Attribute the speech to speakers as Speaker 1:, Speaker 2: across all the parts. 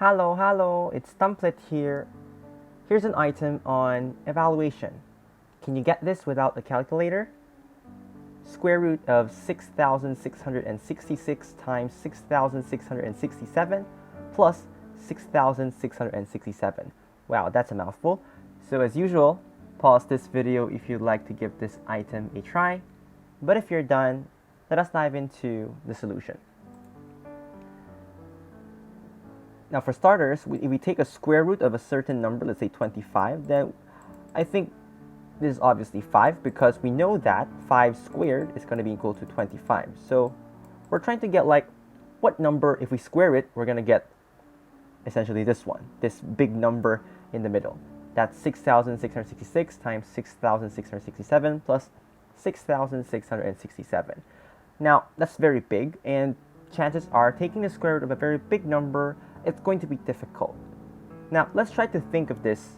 Speaker 1: Hallo, it's dumplet here. Here's an item on evaluation. Can you get this without a calculator? Square root of 6,666 times 6,667 plus 6,667. Wow, that's a mouthful. So as usual, pause this video if you'd like to give this item a try. But if you're done, let us dive into the solution. Now for starters, if we take a square root of a certain number, let's say 25, then I think this is obviously 5 because we know that 5 squared is going to be equal to 25. So we're trying to get like what number, if we square it, we're going to get essentially this one, this big number in the middle. That's 6,666 times 6,667 plus 6,667. Now that's very big, and chances are taking the square root of a very big number, it's going to be difficult. Now let's try to think of this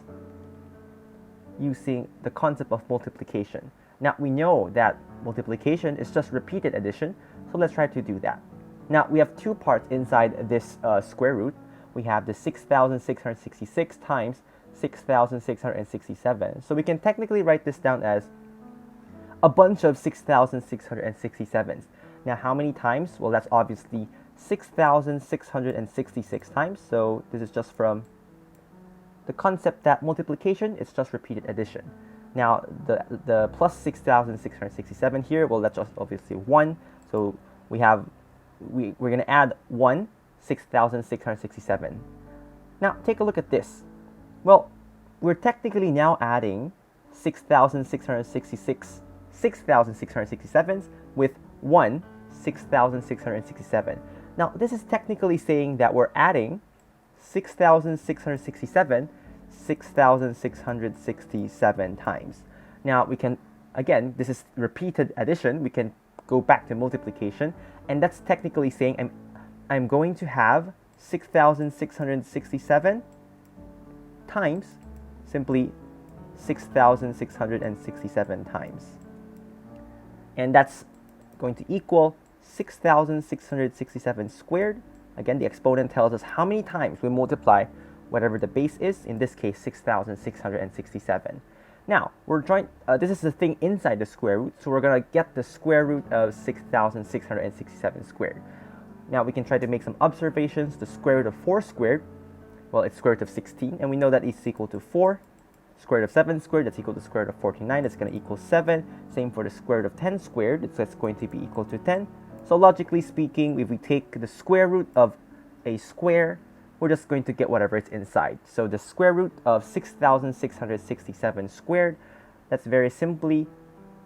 Speaker 1: using the concept of multiplication. Now we know that multiplication is just repeated addition, so let's try to do that. Now we have two parts inside this square root. We have the 6,666 times 6,667. So we can technically write this down as a bunch of 6,667s. Now how many times? Well, that's obviously 6,666 times. So this is just from the concept that multiplication is just repeated addition. Now the plus 6,667 here, well, that's just obviously 1. So we're going to add 6,667. Now take a look at this. Well, we're technically now adding 6,667s with 6,667. Now this is technically saying that we're adding 6,667 times. Now we can, again, this is repeated addition, we can go back to multiplication, and that's technically saying I'm going to have 6,667 times simply 6,667 times. And that's going to equal 6,667 squared. Again, the exponent tells us how many times we multiply whatever the base is, in this case 6,667. Now, this is the thing inside the square root, so we're going to get the square root of 6,667 squared. Now we can try to make some observations. The square root of 4 squared, well, it's square root of 16, and we know that it's equal to 4. Square root of 7 squared, that's equal to square root of 49, that's going to equal 7. Same for the square root of 10 squared, it's going to be equal to 10. So logically speaking, if we take the square root of a square, we're just going to get whatever is inside. So the square root of 6,667 squared, that's very simply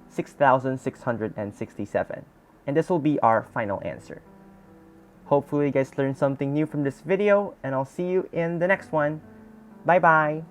Speaker 1: 6,667. And this will be our final answer. Hopefully you guys learned something new from this video, and I'll see you in the next one. Bye bye!